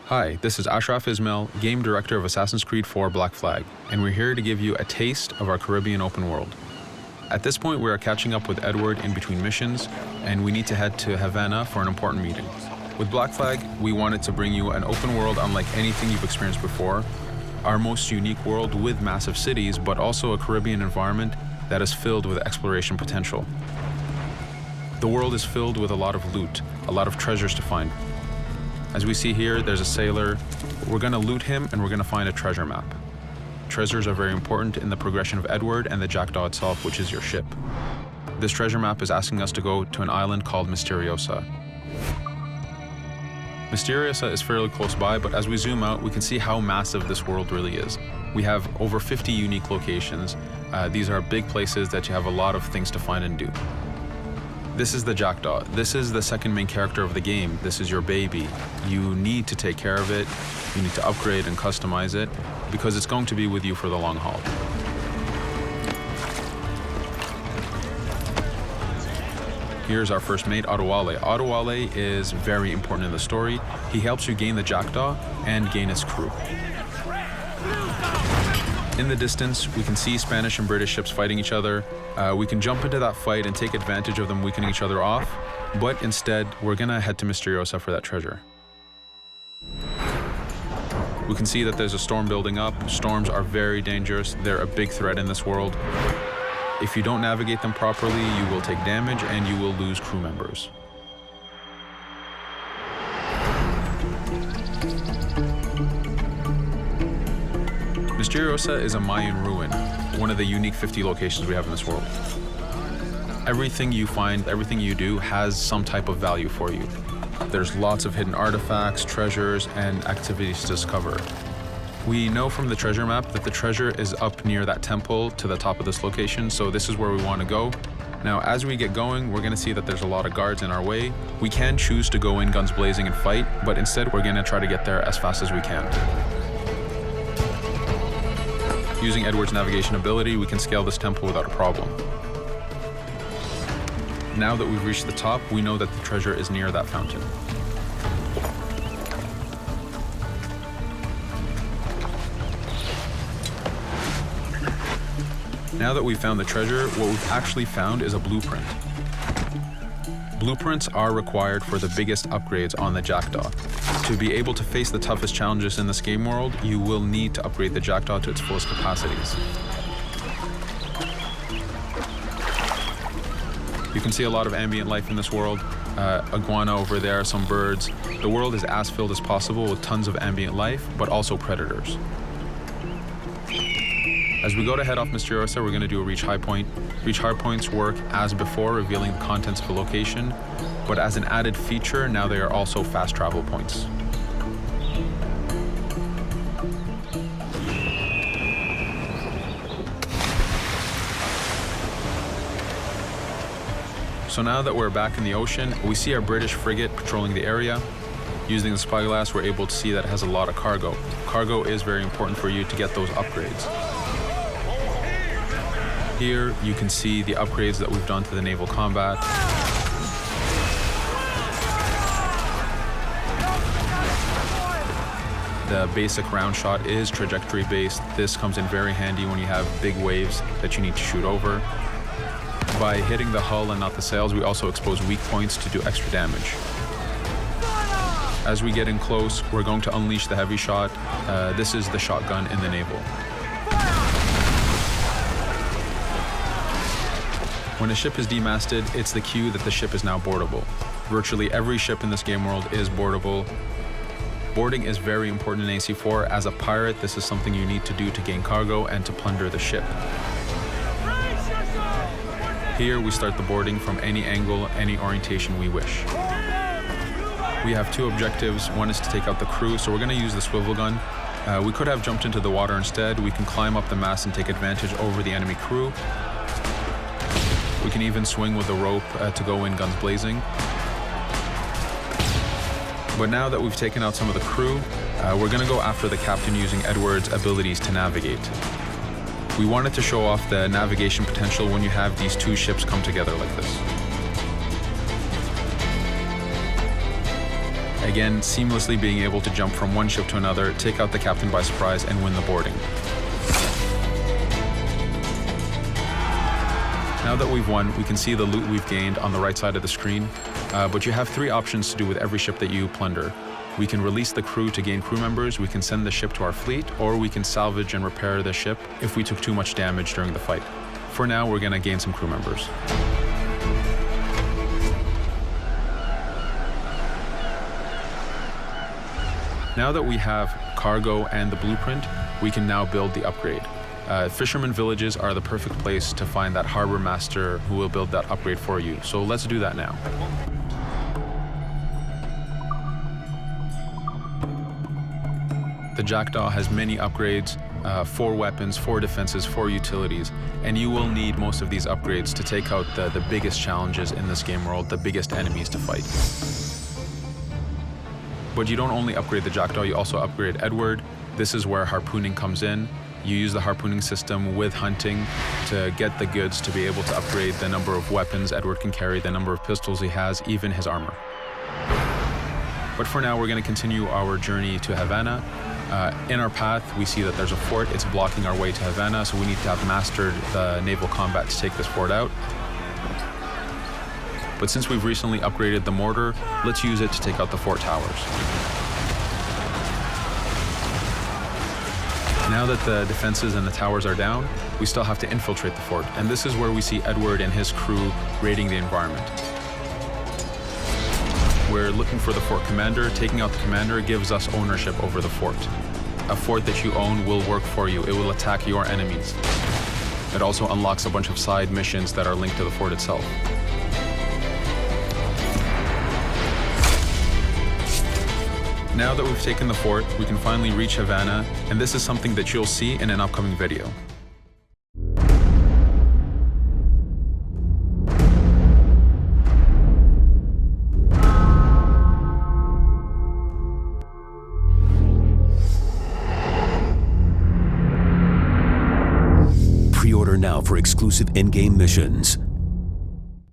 Hi, this is Ashraf Ismail, Game Director of Assassin's Creed 4 Black Flag, and we're here to give you a taste of our Caribbean open world. At this point, we are catching up with Edward in between missions, and we need to head to Havana for an important meeting. With Black Flag, we wanted to bring you an open world unlike anything you've experienced before, our most unique world with massive cities, but also a Caribbean environment that is filled with exploration potential. The world is filled with a lot of loot, a lot of treasures to find. As we see here, there's a sailor. We're gonna loot him and we're gonna find a treasure map. Treasures are very important in the progression of Edward and the Jackdaw itself, which is your ship. This treasure map is asking us to go to an island called Misteriosa. Misteriosa is fairly close by, but as we zoom out, we can see how massive this world really is. We have over 50 unique locations. These are big places that you have a lot of things to find and do. This is the Jackdaw. This is the second main character of the game. This is your baby. You need to take care of it. You need to upgrade and customize it because it's going to be with you for the long haul. Here's our first mate, Adewale. Adewale is very important in the story. He helps you gain the Jackdaw and gain its crew. In the distance, we can see Spanish and British ships fighting each other. We can jump into that fight and take advantage of them weakening each other off, but instead, we're gonna head to Misteriosa for that treasure. We can see that there's a storm building up. Storms are very dangerous. They're a big threat in this world. If you don't navigate them properly, you will take damage and you will lose crew members. Misteriosa is a Mayan ruin, one of the unique 50 locations we have in this world. Everything you find, everything you do has some type of value for you. There's lots of hidden artifacts, treasures, and activities to discover. We know from the treasure map that the treasure is up near that temple to the top of this location, so this is where we want to go. Now, as we get going, we're going to see that there's a lot of guards in our way. We can choose to go in guns blazing and fight, but instead we're going to try to get there as fast as we can. Using Edward's navigation ability, we can scale this temple without a problem. Now that we've reached the top, we know that the treasure is near that fountain. Now that we've found the treasure, what we've actually found is a blueprint. Blueprints are required for the biggest upgrades on the Jackdaw. To be able to face the toughest challenges in this game world, you will need to upgrade the Jackdaw to its fullest capacities. You can see a lot of ambient life in this world. Iguana over there, some birds. The world is as filled as possible with tons of ambient life, but also predators. As we go to head off Misteriosa, we're going to do a reach high point. Reach high points work as before, revealing the contents of a location, but as an added feature, now they are also fast travel points. So now that we're back in the ocean, we see our British frigate patrolling the area. Using the spyglass, we're able to see that it has a lot of cargo. Cargo is very important for you to get those upgrades. Here, you can see the upgrades that we've done to the naval combat. The basic round shot is trajectory based. This comes in very handy when you have big waves that you need to shoot over. By hitting the hull and not the sails, we also expose weak points to do extra damage. As we get in close, we're going to unleash the heavy shot. This is the shotgun in the naval. When a ship is demasted, it's the cue that the ship is now boardable. Virtually every ship in this game world is boardable. Boarding is very important in AC4. As a pirate, this is something you need to do to gain cargo and to plunder the ship. Here, we start the boarding from any angle, any orientation we wish. We have two objectives. One is to take out the crew, so we're going to use the swivel gun. We could have jumped into the water instead. We can climb up the mast and take advantage over the enemy crew. We can even swing with a rope to go in guns blazing. But now that we've taken out some of the crew, we're going to go after the captain using Edward's abilities to navigate. We wanted to show off the navigation potential when you have these two ships come together like this. Again, seamlessly being able to jump from one ship to another, take out the captain by surprise, and win the boarding. Now that we've won, we can see the loot we've gained on the right side of the screen, but you have 3 options to do with every ship that you plunder. We can release the crew to gain crew members, we can send the ship to our fleet, or we can salvage and repair the ship if we took too much damage during the fight. For now, we're going to gain some crew members. Now that we have cargo and the blueprint, we can now build the upgrade. Fisherman villages are the perfect place to find that harbor master who will build that upgrade for you. So let's do that now. The Jackdaw has many upgrades, 4 weapons, 4 defenses, 4 utilities, and you will need most of these upgrades to take out the biggest challenges in this game world, the biggest enemies to fight. But you don't only upgrade the Jackdaw, you also upgrade Edward. This is where harpooning comes in. You use the harpooning system with hunting to get the goods to be able to upgrade the number of weapons Edward can carry, the number of pistols he has, even his armor. But for now, we're going to continue our journey to Havana. In our path, we see that there's a fort. It's blocking our way to Havana, so we need to have mastered the naval combat to take this fort out. But since we've recently upgraded the mortar, let's use it to take out the fort towers. Now that the defenses and the towers are down, we still have to infiltrate the fort, and this is where we see Edward and his crew raiding the environment. We're looking for the fort commander. Taking out the commander gives us ownership over the fort. A fort that you own will work for you. It will attack your enemies. It also unlocks a bunch of side missions that are linked to the fort itself. Now that we've taken the fort, we can finally reach Havana, and this is something that you'll see in an upcoming video. Pre-order now for exclusive in-game missions.